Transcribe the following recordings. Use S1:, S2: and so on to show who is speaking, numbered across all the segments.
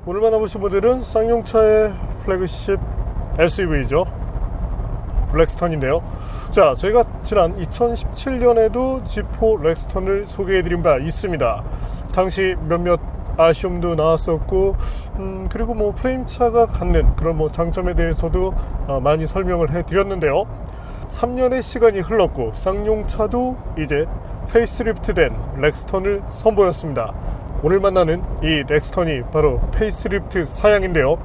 S1: 오늘 만나보실 모델은 쌍용차의 플래그십 SUV죠. 렉스턴인데요. 자, 저희가 지난 2017년에도 G4 렉스턴을 소개해드린 바 있습니다. 당시 몇몇 아쉬움도 나왔었고, 그리고 뭐 프레임차가 갖는 그런 뭐 장점에 대해서도 많이 설명을 해드렸는데요. 3년의 시간이 흘렀고 쌍용차도 이제 페이스리프트된 렉스턴을 선보였습니다. 오늘 만나는 이 렉스턴이 바로 페이스리프트 사양인데요.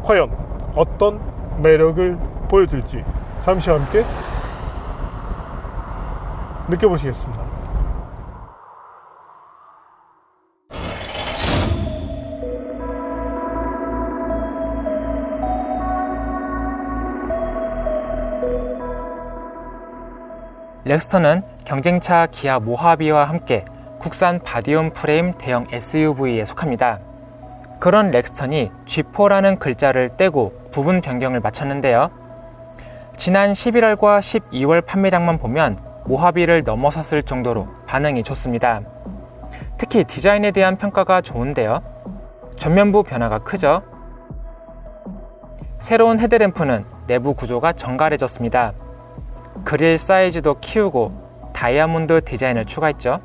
S1: 과연 어떤 매력을 보여줄지 잠시 함께 느껴보시겠습니다.
S2: 렉스턴은 경쟁차 기아 모하비와 함께 국산 바디온 프레임 대형 SUV에 속합니다. 그런 렉스턴이 G4라는 글자를 떼고 부분 변경을 마쳤는데요. 지난 11월과 12월 판매량만 보면 모하비를 넘어섰을 정도로 반응이 좋습니다. 특히 디자인에 대한 평가가 좋은데요. 전면부 변화가 크죠. 새로운 헤드램프는 내부 구조가 정갈해졌습니다. 그릴 사이즈도 키우고 다이아몬드 디자인을 추가했죠.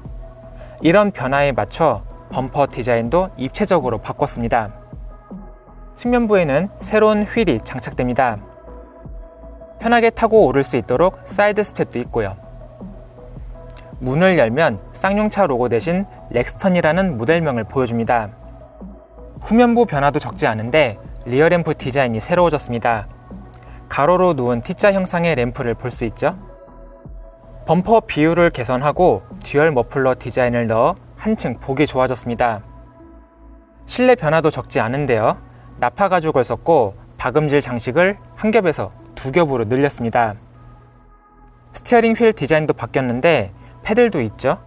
S2: 이런 변화에 맞춰 범퍼 디자인도 입체적으로 바꿨습니다. 측면부에는 새로운 휠이 장착됩니다. 편하게 타고 오를 수 있도록 사이드 스텝도 있고요. 문을 열면 쌍용차 로고 대신 렉스턴이라는 모델명을 보여줍니다. 후면부 변화도 적지 않은데 리어 램프 디자인이 새로워졌습니다. 가로로 누운 T자 형상의 램프를 볼 수 있죠. 범퍼 비율을 개선하고 듀얼 머플러 디자인을 넣어 한층 보기 좋아졌습니다. 실내 변화도 적지 않은데요. 나파 가죽을 썼고 박음질 장식을 한 겹에서 두 겹으로 늘렸습니다. 스티어링 휠 디자인도 바뀌었는데 패들도 있죠.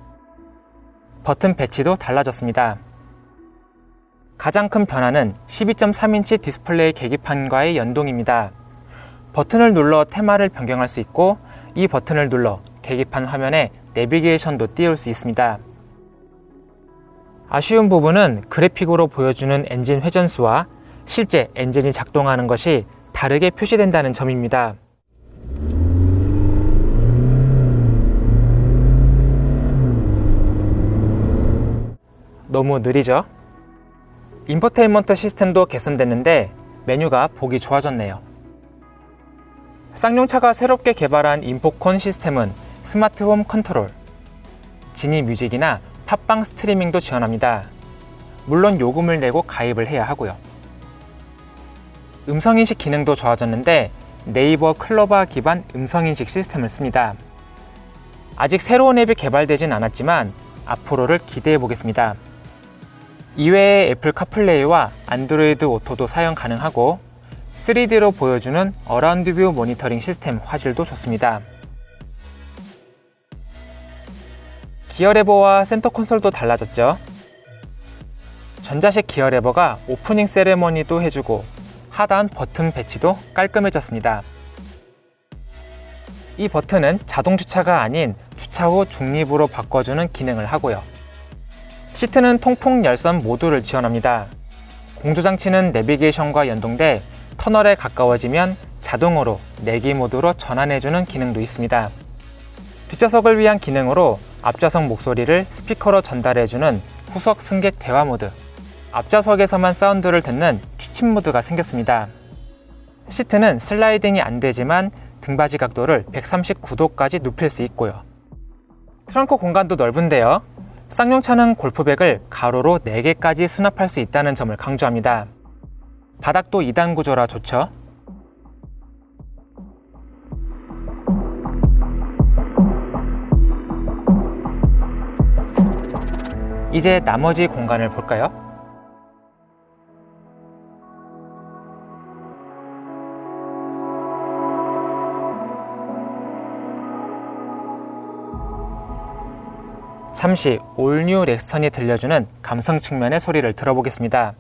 S2: 버튼 배치도 달라졌습니다. 가장 큰 변화는 12.3인치 디스플레이 계기판과의 연동입니다. 버튼을 눌러 테마를 변경할 수 있고 이 버튼을 눌러 계기판 화면에 내비게이션도 띄울 수 있습니다. 아쉬운 부분은 그래픽으로 보여주는 엔진 회전수와 실제 엔진이 작동하는 것이 다르게 표시된다는 점입니다. 너무 느리죠? 인포테인먼트 시스템도 개선됐는데 메뉴가 보기 좋아졌네요. 쌍용차가 새롭게 개발한 인포콘 시스템은 스마트홈 컨트롤, 지니 뮤직이나 팟빵 스트리밍도 지원합니다. 물론 요금을 내고 가입을 해야 하고요. 음성인식 기능도 좋아졌는데 네이버 클로바 기반 음성인식 시스템을 씁니다. 아직 새로운 앱이 개발되진 않았지만 앞으로를 기대해 보겠습니다. 이외에 애플 카플레이와 안드로이드 오토도 사용 가능하고 3D로 보여주는 어라운드 뷰 모니터링 시스템 화질도 좋습니다. 기어 레버와 센터 콘솔도 달라졌죠. 전자식 기어 레버가 오프닝 세레머니도 해주고 하단 버튼 배치도 깔끔해졌습니다. 이 버튼은 자동 주차가 아닌 주차 후 중립으로 바꿔주는 기능을 하고요. 시트는 통풍 열선 모두를 지원합니다. 공조장치는 내비게이션과 연동돼 터널에 가까워지면 자동으로 내기 모드로 전환해주는 기능도 있습니다. 뒷좌석을 위한 기능으로 앞좌석 목소리를 스피커로 전달해주는 후석 승객 대화 모드, 앞좌석에서만 사운드를 듣는 취침 모드가 생겼습니다. 시트는 슬라이딩이 안 되지만 등받이 각도를 139도까지 눕힐 수 있고요. 트렁크 공간도 넓은데요. 쌍용차는 골프백을 가로로 4개까지 수납할 수 있다는 점을 강조합니다. 바닥도 2단 구조라 좋죠. 이제 나머지 공간을 볼까요? 잠시 올뉴 렉스턴이 들려주는 감성 측면의 소리를 들어보겠습니다.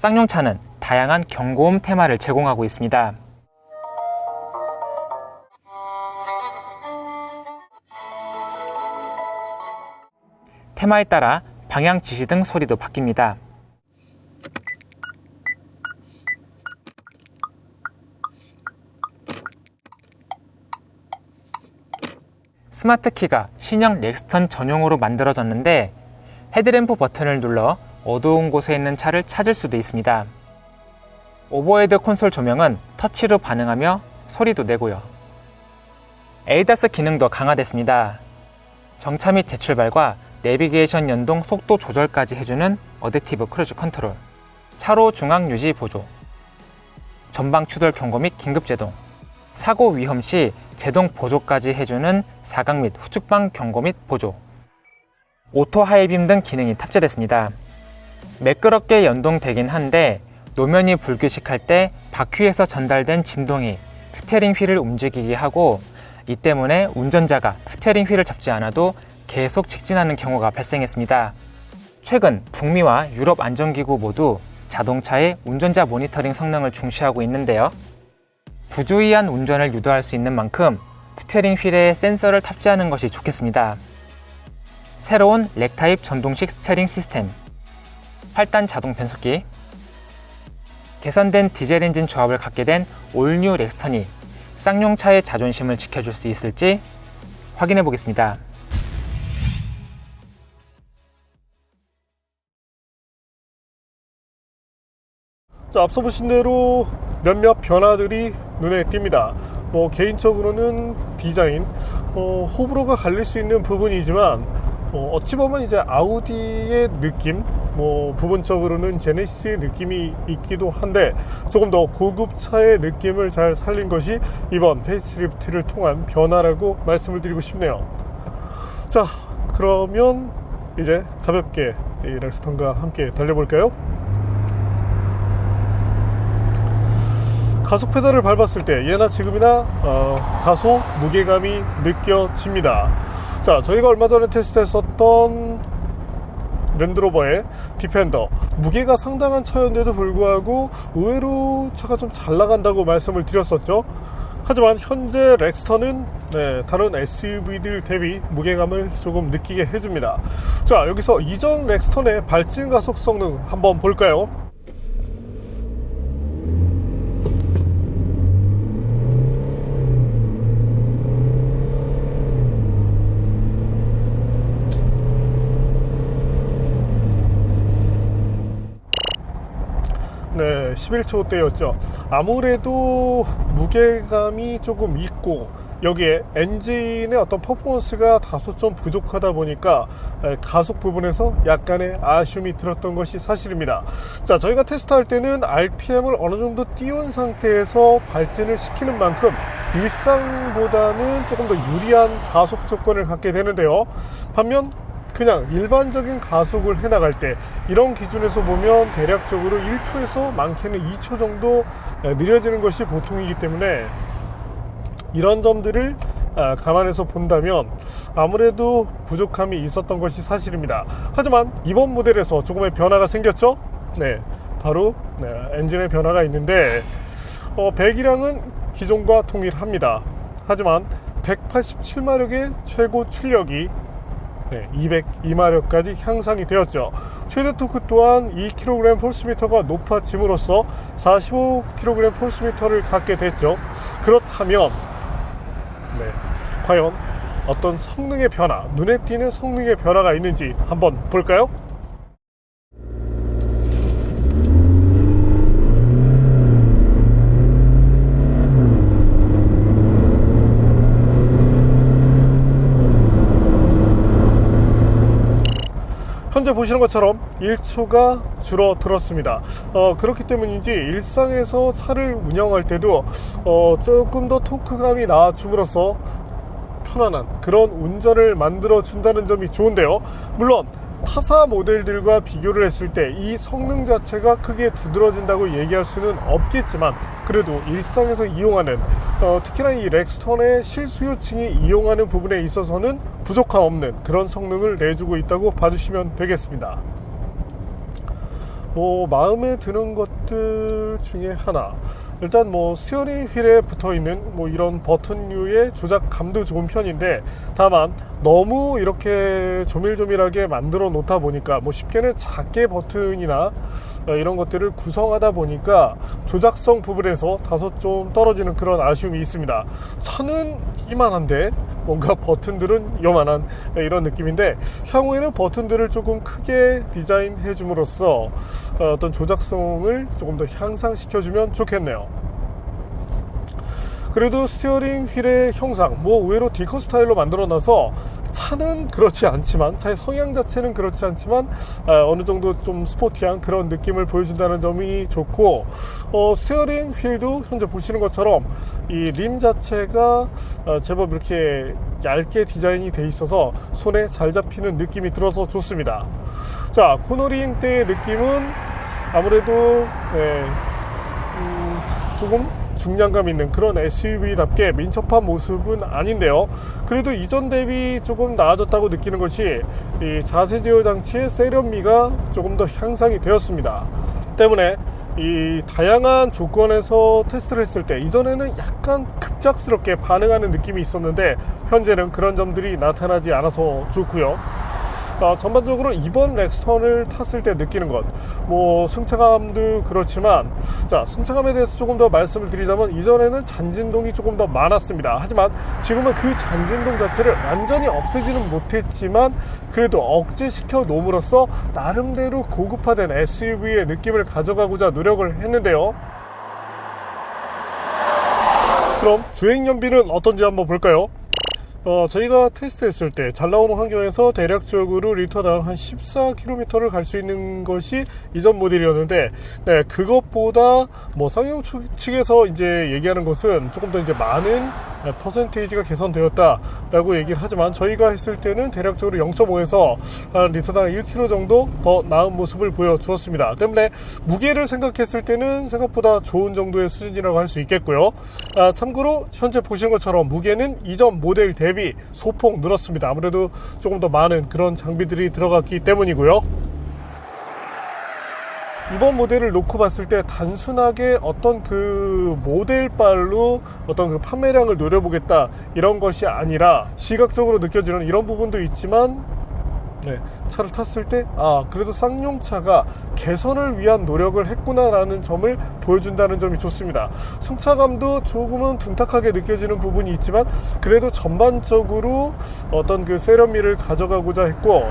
S2: 쌍용차는 다양한 경고음 테마를 제공하고 있습니다. 테마에 따라 방향 지시 등 소리도 바뀝니다. 스마트키가 신형 렉스턴 전용으로 만들어졌는데 헤드램프 버튼을 눌러 어두운 곳에 있는 차를 찾을 수도 있습니다. 오버헤드 콘솔 조명은 터치로 반응하며 소리도 내고요. 에이다스 기능도 강화됐습니다. 정차 및 재출발과 내비게이션 연동 속도 조절까지 해주는 어댑티브 크루즈 컨트롤, 차로 중앙 유지 보조, 전방 추돌 경고 및 긴급제동, 사고 위험 시 제동 보조까지 해주는 사각 및 후측방 경고 및 보조, 오토 하이빔 등 기능이 탑재됐습니다. 매끄럽게 연동되긴 한데 노면이 불규칙할 때 바퀴에서 전달된 진동이 스티어링 휠을 움직이게 하고, 이 때문에 운전자가 스티어링 휠을 잡지 않아도 계속 직진하는 경우가 발생했습니다. 최근 북미와 유럽 안전기구 모두 자동차의 운전자 모니터링 성능을 중시하고 있는데요. 부주의한 운전을 유도할 수 있는 만큼 스티어링 휠에 센서를 탑재하는 것이 좋겠습니다. 새로운 렉타입 전동식 스티어링 시스템, 8단 자동 변속기, 개선된 디젤 엔진 조합을 갖게 된 올뉴 렉스턴이 쌍용차의 자존심을 지켜줄 수 있을지 확인해 보겠습니다.
S1: 자, 앞서 보신 대로 몇몇 변화들이 눈에 띕니다. 개인적으로는 디자인, 호불호가 갈릴 수 있는 부분이지만, 어찌 보면 이제 아우디의 느낌, 부분적으로는 제네시스의 느낌이 있기도 한데, 조금 더 고급차의 느낌을 잘 살린 것이 이번 페이스리프트를 통한 변화라고 말씀을 드리고 싶네요. 자, 그러면 이제 가볍게 이 렉스턴과 함께 달려볼까요? 가속 페달을 밟았을 때 예나 지금이나 다소 무게감이 느껴집니다. 자, 저희가 얼마 전에 테스트했었던 랜드로버의 디펜더, 무게가 상당한 차였는데도 불구하고 의외로 차가 좀 잘 나간다고 말씀을 드렸었죠. 하지만 현재 렉스턴은 다른 SUV들 대비 무게감을 조금 느끼게 해줍니다. 자, 여기서 이전 렉스턴의 발진 가속 성능 한번 볼까요? 네, 11초대였죠. 아무래도 무게감이 조금 있고 여기에 엔진의 어떤 퍼포먼스가 다소 좀 부족하다 보니까 가속 부분에서 약간의 아쉬움이 들었던 것이 사실입니다. 자, 저희가 테스트할 때는 RPM을 어느 정도 띄운 상태에서 발진을 시키는 만큼 일상보다는 조금 더 유리한 가속 조건을 갖게 되는데요. 반면 그냥 일반적인 가속을 해나갈 때 이런 기준에서 보면 대략적으로 1초에서 많게는 2초 정도 느려지는 것이 보통이기 때문에 이런 점들을 감안해서 본다면 아무래도 부족함이 있었던 것이 사실입니다. 하지만 이번 모델에서 조금의 변화가 생겼죠. 네, 바로 엔진의 변화가 있는데 배기량은 기존과 동일합니다. 하지만 187마력의 최고 출력이 202마력까지 향상이 되었죠. 최대 토크 또한 2kgpm가 높아짐으로써 45kgpm를 갖게 됐죠. 그렇다면 과연 어떤 성능의 변화, 눈에 띄는 성능의 변화가 있는지 한번 볼까요? 현재 보시는 것처럼 1초가 줄어들었습니다. 그렇기 때문인지 일상에서 차를 운영할 때도 조금 더 토크감이 나아줌으로써 편안한 그런 운전을 만들어 준다는 점이 좋은데요. 물론 타사 모델들과 비교를 했을 때 이 성능 자체가 크게 두드러진다고 얘기할 수는 없겠지만, 그래도 일상에서 이용하는 특히나 이 렉스턴의 실수요층이 이용하는 부분에 있어서는 부족함 없는 그런 성능을 내주고 있다고 봐주시면 되겠습니다. 뭐 마음에 드는 것들 중에 하나, 일단 뭐 스티어링 휠에 붙어있는 뭐 이런 버튼류의 조작감도 좋은 편인데, 다만 너무 이렇게 조밀조밀하게 만들어 놓다 보니까 뭐 쉽게는 작게 버튼이나 이런 것들을 구성하다 보니까 조작성 부분에서 다소 좀 떨어지는 그런 아쉬움이 있습니다. 차는 이만한데 뭔가 버튼들은 요만한 이런 느낌인데, 향후에는 버튼들을 조금 크게 디자인해 줌으로써 어떤 조작성을 조금 더 향상시켜주면 좋겠네요. 그래도 스티어링 휠의 형상, 뭐 의외로 디커 스타일로 만들어놔서 차는 그렇지 않지만, 차의 성향 자체는 그렇지 않지만 어느 정도 좀 스포티한 그런 느낌을 보여준다는 점이 좋고, 스티어링 휠도 현재 보시는 것처럼 이 림 자체가 제법 이렇게 얇게 디자인이 돼 있어서 손에 잘 잡히는 느낌이 들어서 좋습니다. 자, 코너링 때의 느낌은 아무래도 조금 중량감 있는 그런 SUV답게 민첩한 모습은 아닌데요. 그래도 이전 대비 조금 나아졌다고 느끼는 것이 이 자세 제어 장치의 세련미가 조금 더 향상이 되었습니다. 때문에 이 다양한 조건에서 테스트를 했을 때 이전에는 약간 급작스럽게 반응하는 느낌이 있었는데, 현재는 그런 점들이 나타나지 않아서 좋고요. 전반적으로 이번 렉스턴을 탔을 때 느끼는 것, 뭐 승차감도 그렇지만, 자, 승차감에 대해서 조금 더 말씀을 드리자면, 이전에는 잔진동이 조금 더 많았습니다. 하지만 지금은 그 잔진동 자체를 완전히 없애지는 못했지만 그래도 억제시켜 놓음으로써 나름대로 고급화된 SUV의 느낌을 가져가고자 노력을 했는데요. 그럼 주행연비는 어떤지 한번 볼까요? 저희가 테스트했을 때 잘 나오는 환경에서 대략적으로 리터당 한 14km를 갈 수 있는 것이 이전 모델이었는데, 네, 그것보다 뭐 쌍용 측에서 이제 얘기하는 것은 조금 더 이제 많은 퍼센테이지가 개선되었다라고 얘기를 하지만, 저희가 했을 때는 대략적으로 0.5에서 한 리터당 1km 정도 더 나은 모습을 보여주었습니다. 때문에 무게를 생각했을 때는 생각보다 좋은 정도의 수준이라고 할 수 있겠고요. 참고로 현재 보신 것처럼 무게는 이전 모델 대비 소폭 늘었습니다. 아무래도 조금 더 많은 그런 장비들이 들어갔기 때문이고요. 이번 모델을 놓고 봤을 때 단순하게 어떤 그 모델빨로 어떤 그 판매량을 노려보겠다 이런 것이 아니라, 시각적으로 느껴지는 이런 부분도 있지만, 네, 차를 탔을 때 그래도 쌍용차가 개선을 위한 노력을 했구나라는 점을 보여준다는 점이 좋습니다. 승차감도 조금은 둔탁하게 느껴지는 부분이 있지만 그래도 전반적으로 어떤 그 세련미를 가져가고자 했고,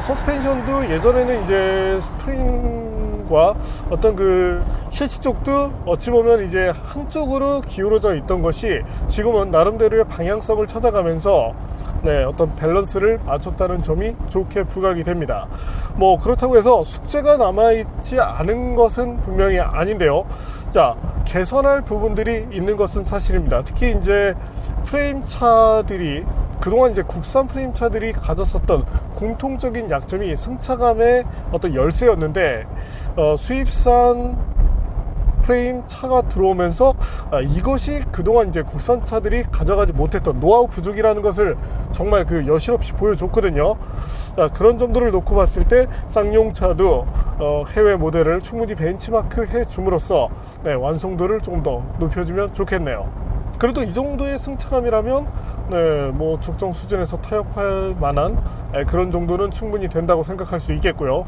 S1: 서스펜션도 예전에는 이제 스프링과 어떤 그 셰시 쪽도 어찌 보면 이제 한쪽으로 기울어져 있던 것이 지금은 나름대로의 방향성을 찾아가면서, 네, 어떤 밸런스를 맞췄다는 점이 좋게 부각이 됩니다. 뭐 그렇다고 해서 숙제가 남아있지 않은 것은 분명히 아닌데요. 자, 개선할 부분들이 있는 것은 사실입니다. 특히 이제 프레임차들이, 그동안 이제 국산 프레임차들이 가졌었던 공통적인 약점이 승차감의 어떤 열쇠였는데, 수입산 프레임 차가 들어오면서 이것이 그동안 이제 국산차들이 가져가지 못했던 노하우 부족이라는 것을 정말 그 여실없이 보여줬거든요. 그런 점들을 놓고 봤을 때 쌍용차도 해외 모델을 충분히 벤치마크 해줌으로써, 네, 완성도를 조금 더 높여주면 좋겠네요. 그래도 이 정도의 승차감이라면, 네, 뭐 적정 수준에서 타협할 만한 그런 정도는 충분히 된다고 생각할 수 있겠고요.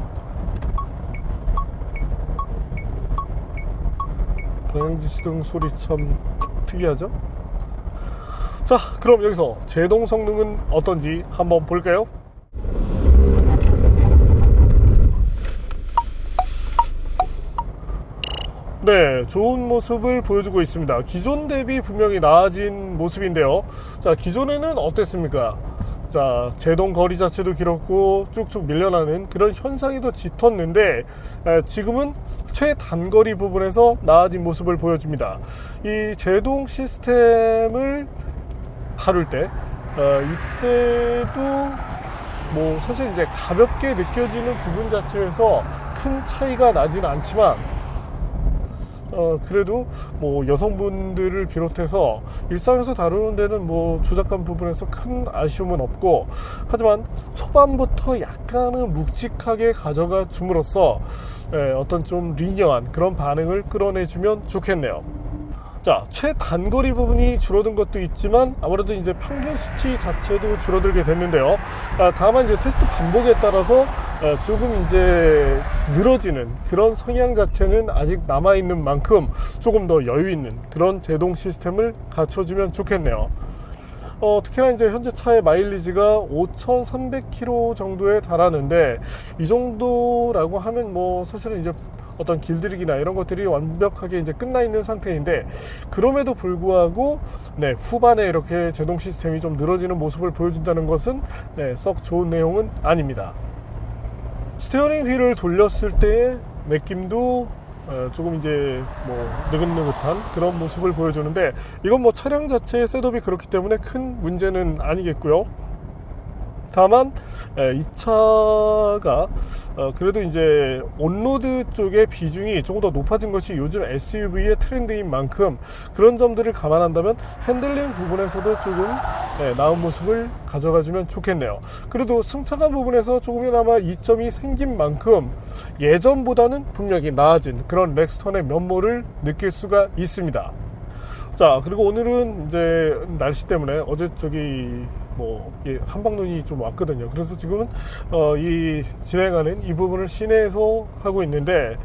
S1: 방향지시등 소리 참 특이하죠? 자, 그럼 여기서 제동 성능은 어떤지 한번 볼까요? 네, 좋은 모습을 보여주고 있습니다. 기존 대비 분명히 나아진 모습인데요. 자, 기존에는 어땠습니까? 자, 제동 거리 자체도 길었고 쭉쭉 밀려나는 그런 현상이 더 짙었는데, 지금은 최단거리 부분에서 나아진 모습을 보여줍니다. 이 제동 시스템을 다룰 때 이때도 뭐 사실 이제 가볍게 느껴지는 부분 자체에서 큰 차이가 나지는 않지만, 그래도 뭐 여성분들을 비롯해서 일상에서 다루는 데는 뭐 조작감 부분에서 큰 아쉬움은 없고, 하지만 초반부터 약간은 묵직하게 가져가 줌으로써 어떤 좀 리니어한 그런 반응을 끌어내주면 좋겠네요. 자, 최단거리 부분이 줄어든 것도 있지만 아무래도 이제 평균 수치 자체도 줄어들게 됐는데요. 다만 이제 테스트 반복에 따라서 조금 이제 늘어지는 그런 성향 자체는 아직 남아있는 만큼 조금 더 여유 있는 그런 제동 시스템을 갖춰주면 좋겠네요. 특히나 이제 현재 차의 마일리지가 5,300km 정도에 달하는데, 이 정도라고 하면 뭐 사실은 이제 어떤 길들이기나 이런 것들이 완벽하게 이제 끝나 있는 상태인데, 그럼에도 불구하고 후반에 이렇게 제동 시스템이 좀 늘어지는 모습을 보여준다는 것은 썩 좋은 내용은 아닙니다. 스티어링 휠을 돌렸을 때의 느낌도 조금 이제 뭐 느긋느긋한 그런 모습을 보여주는데, 이건 뭐 차량 자체의 셋업이 그렇기 때문에 큰 문제는 아니겠고요. 다만 이 차가 그래도 이제 온로드 쪽의 비중이 조금 더 높아진 것이 요즘 SUV의 트렌드인 만큼, 그런 점들을 감안한다면 핸들링 부분에서도 조금 나은 모습을 가져가주면 좋겠네요. 그래도 승차감 부분에서 조금이나마 이점이 생긴 만큼 예전보다는 분명히 나아진 그런 렉스턴의 면모를 느낄 수가 있습니다. 자, 그리고 오늘은 이제 날씨 때문에 어제 한방눈이 좀 왔거든요. 그래서 지금은 이 진행하는 이 부분을 시내에서 하고 있는데,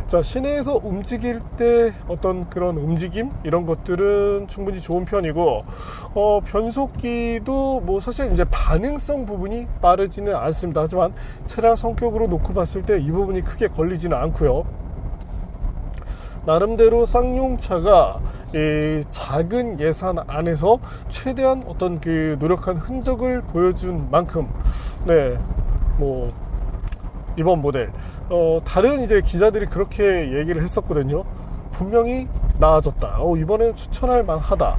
S1: 자, 시내에서 움직일 때 어떤 그런 움직임 이런 것들은 충분히 좋은 편이고, 변속기도 뭐 사실 이제 반응성 부분이 빠르지는 않습니다. 하지만 차량 성격으로 놓고 봤을 때 이 부분이 크게 걸리지는 않고요. 나름대로 쌍용차가 이 작은 예산 안에서 최대한 어떤 그 노력한 흔적을 보여준 만큼, 뭐 이번 모델 다른 이제 기자들이 그렇게 얘기를 했었거든요. 분명히 나아졌다. 이번에는 추천할 만하다.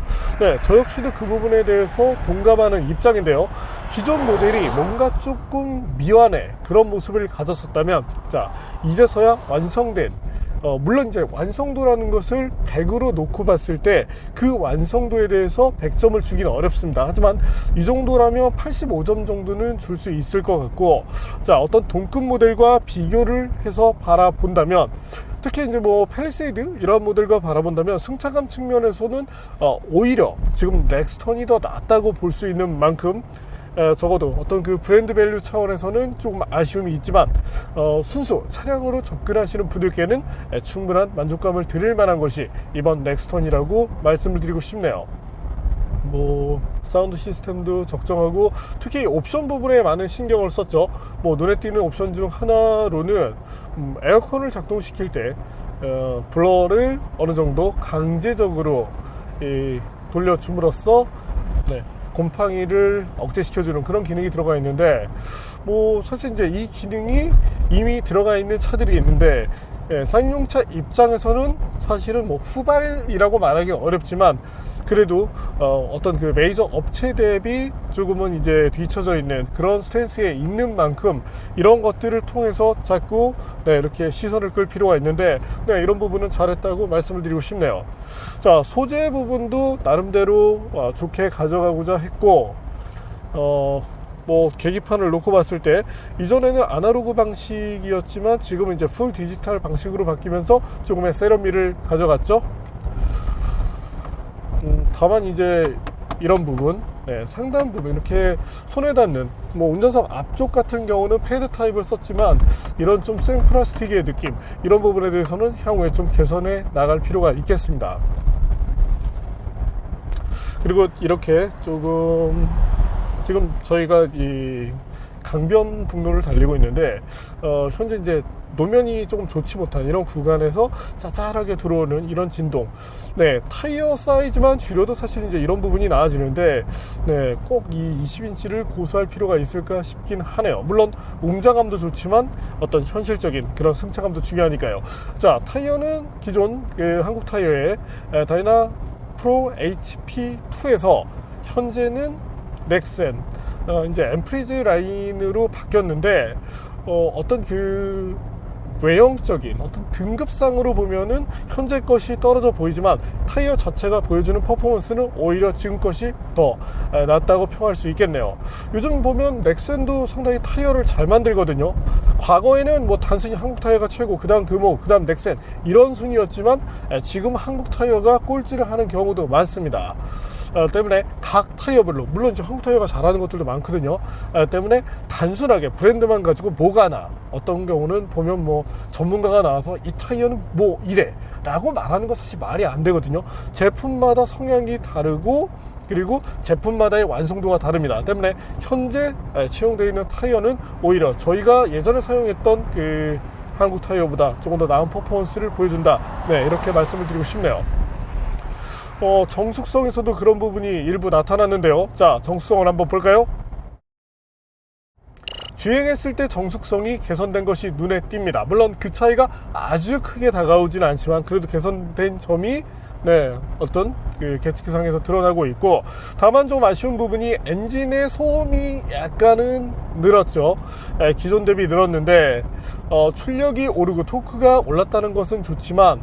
S1: 저 역시도 그 부분에 대해서 동감하는 입장인데요. 기존 모델이 뭔가 조금 미완해 그런 모습을 가졌었다면, 자, 이제서야 완성된, 물론 이제 완성도라는 것을 100으로 놓고 봤을 때 그 완성도에 대해서 100점을 주기는 어렵습니다. 하지만 이 정도라면 85점 정도는 줄 수 있을 것 같고, 자, 어떤 동급 모델과 비교를 해서 바라본다면, 특히 이제 뭐 팰리세이드 이런 모델과 바라본다면 승차감 측면에서는 오히려 지금 렉스턴이 더 낫다고 볼 수 있는 만큼, 적어도 어떤 그 브랜드 밸류 차원에서는 조금 아쉬움이 있지만, 순수 차량으로 접근하시는 분들께는 충분한 만족감을 드릴 만한 것이 이번 렉스턴이라고 말씀을 드리고 싶네요. 뭐 사운드 시스템도 적정하고, 특히 옵션 부분에 많은 신경을 썼죠. 뭐 눈에 띄는 옵션 중 하나로는 에어컨을 작동시킬 때 블러를 어느 정도 강제적으로 돌려줌으로써 곰팡이를 억제시켜주는 그런 기능이 들어가 있는데, 뭐 사실 이제 이 기능이 이미 들어가 있는 차들이 있는데, 쌍용차 입장에서는 사실은 뭐 후발이라고 말하기 어렵지만, 그래도 어떤 그 메이저 업체 대비 조금은 이제 뒤처져 있는 그런 스탠스에 있는 만큼 이런 것들을 통해서 자꾸 이렇게 시선을 끌 필요가 있는데, 이런 부분은 잘했다고 말씀을 드리고 싶네요. 자, 소재 부분도 나름대로 좋게 가져가고자 했고, 뭐 계기판을 놓고 봤을 때 이전에는 아날로그 방식이었지만 지금은 이제 풀 디지털 방식으로 바뀌면서 조금의 세련미를 가져갔죠. 다만 이제 이런 부분, 상단 부분 이렇게 손에 닿는 뭐 운전석 앞쪽 같은 경우는 패드 타입을 썼지만, 이런 좀 생플라스틱의 느낌, 이런 부분에 대해서는 향후에 좀 개선해 나갈 필요가 있겠습니다. 그리고 이렇게 조금 지금 저희가 이 강변북로를 달리고 있는데, 현재 이제 노면이 조금 좋지 못한 이런 구간에서 짜잘하게 들어오는 이런 진동, 타이어 사이즈만 줄여도 사실 이제 이런 부분이 나아지는데, 꼭 이 20인치를 고수할 필요가 있을까 싶긴 하네요. 물론 웅장함도 좋지만 어떤 현실적인 그런 승차감도 중요하니까요. 자, 타이어는 기존 한국 타이어의 다이나 프로 HP2에서 현재는 넥센 이제 엠프리즈 라인으로 바뀌었는데, 어떤 그 외형적인 어떤 등급상으로 보면은 현재 것이 떨어져 보이지만 타이어 자체가 보여주는 퍼포먼스는 오히려 지금 것이 더 낫다고 평할 수 있겠네요. 요즘 보면 넥센도 상당히 타이어를 잘 만들거든요. 과거에는 뭐 단순히 한국 타이어가 최고, 그 다음 금호, 그 다음 넥센 이런 순위였지만 지금 한국 타이어가 꼴찌를 하는 경우도 많습니다. 때문에 각 타이어별로, 물론 이제 한국 타이어가 잘하는 것들도 많거든요. 때문에 단순하게 브랜드만 가지고 뭐가 나, 어떤 경우는 보면 뭐 전문가가 나와서 이 타이어는 뭐 이래 라고 말하는 거 사실 말이 안 되거든요. 제품마다 성향이 다르고 그리고 제품마다의 완성도가 다릅니다. 때문에 현재 채용되어 있는 타이어는 오히려 저희가 예전에 사용했던 그 한국 타이어보다 조금 더 나은 퍼포먼스를 보여준다. 네, 이렇게 말씀을 드리고 싶네요. 정숙성에서도 그런 부분이 일부 나타났는데요. 자, 정숙성을 한번 볼까요? 주행했을 때 정숙성이 개선된 것이 눈에 띕니다. 물론 그 차이가 아주 크게 다가오지는 않지만 그래도 개선된 점이 어떤 그 계측상에서 드러나고 있고, 다만 좀 아쉬운 부분이 엔진의 소음이 약간은 늘었죠. 기존 대비 늘었는데 출력이 오르고 토크가 올랐다는 것은 좋지만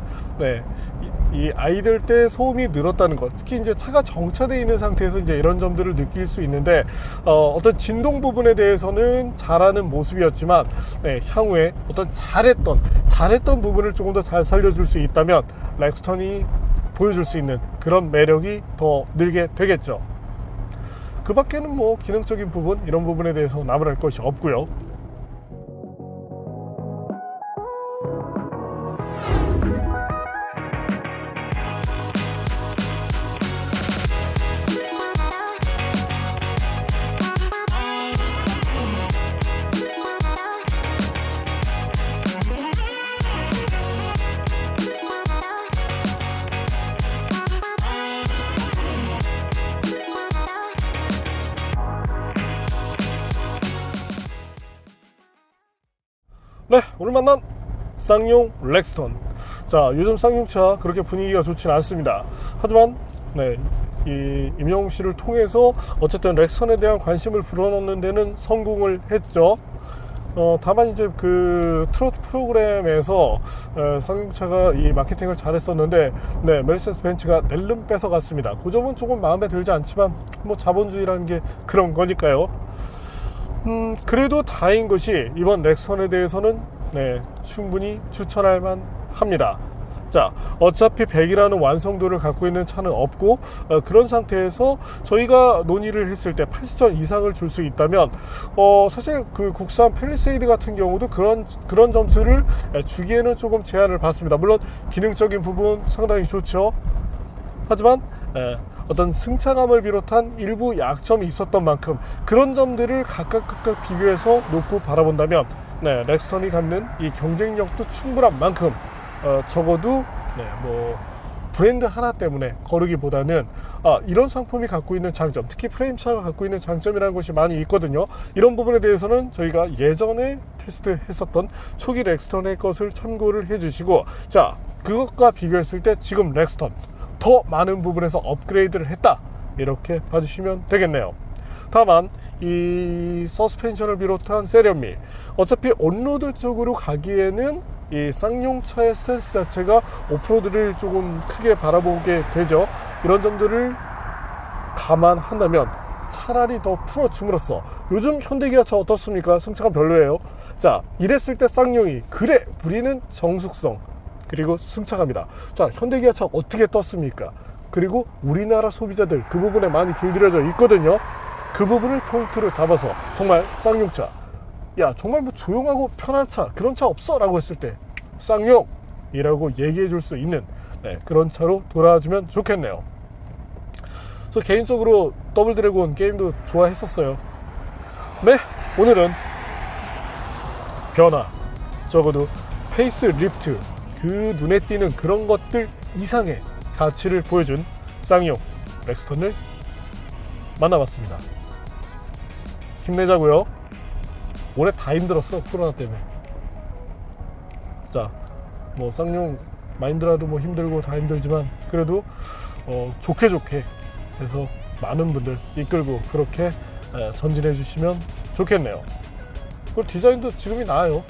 S1: 이 아이들 때 소음이 늘었다는 것, 특히 이제 차가 정차되어 있는 상태에서 이제 이런 점들을 느낄 수 있는데 어떤 진동 부분에 대해서는 잘하는 모습이었지만 향후에 어떤 잘했던 부분을 조금 더 잘 살려줄 수 있다면 렉스턴이 보여줄 수 있는 그런 매력이 더 늘게 되겠죠. 그 밖에는 뭐 기능적인 부분, 이런 부분에 대해서 나무랄 것이 없고요. 네, 오늘 만난 쌍용 렉스턴. 자, 요즘 쌍용차 그렇게 분위기가 좋지는 않습니다. 하지만 이 임영웅 씨를 통해서 어쨌든 렉스턴에 대한 관심을 불어넣는 데는 성공을 했죠. 다만 이제 그 트로트 프로그램에서 쌍용차가 이 마케팅을 잘했었는데 메르세데스 벤츠가 낼름 뺏어갔습니다. 그 점은 조금 마음에 들지 않지만 뭐 자본주의라는 게 그런 거니까요. 그래도 다행인 것이 이번 렉스턴에 대해서는 충분히 추천할 만합니다. 자, 어차피 100이라는 완성도를 갖고 있는 차는 없고 그런 상태에서 저희가 논의를 했을 때 80점 이상을 줄 수 있다면 사실 그 국산 팰리세이드 같은 경우도 그런 점수를 주기에는 조금 제한을 받습니다. 물론 기능적인 부분 상당히 좋죠. 하지만 어떤 승차감을 비롯한 일부 약점이 있었던 만큼 그런 점들을 각각 비교해서 놓고 바라본다면 렉스턴이 갖는 이 경쟁력도 충분한 만큼 적어도 뭐 브랜드 하나 때문에 거르기보다는 이런 상품이 갖고 있는 장점, 특히 프레임차가 갖고 있는 장점이라는 것이 많이 있거든요. 이런 부분에 대해서는 저희가 예전에 테스트했었던 초기 렉스턴의 것을 참고를 해주시고, 자, 그것과 비교했을 때 지금 렉스턴 더 많은 부분에서 업그레이드를 했다, 이렇게 봐주시면 되겠네요. 다만 이 서스펜션을 비롯한 세련미, 어차피 온로드 쪽으로 가기에는 이 쌍용차의 스탠스 자체가 오프로드를 조금 크게 바라보게 되죠. 이런 점들을 감안한다면 차라리 더 풀어줌으로써, 요즘 현대기아차 어떻습니까? 승차감 별로예요. 자, 이랬을 때 쌍용이 그래 우리는 정숙성 그리고 승차감이다. 자, 현대기아차 어떻게 떴습니까? 그리고 우리나라 소비자들 그 부분에 많이 길들여져 있거든요. 그 부분을 포인트로 잡아서 정말 쌍용차, 야 정말 뭐 조용하고 편한 차, 그런 차 없어 라고 했을 때 쌍용이라고 얘기해 줄 수 있는 그런 차로 돌아와주면 좋겠네요. 그래서 개인적으로 더블 드래곤 게임도 좋아했었어요. 오늘은 변화, 적어도 페이스 리프트, 그 눈에 띄는 그런 것들 이상의 가치를 보여준 쌍용 렉스턴을 만나봤습니다. 힘내자고요. 올해 다 힘들었어, 코로나 때문에. 자, 뭐 쌍용 마인드라도 뭐 힘들고 다 힘들지만 그래도 좋게 해서 많은 분들 이끌고 그렇게 전진해 주시면 좋겠네요. 그리고 디자인도 지금이 나아요.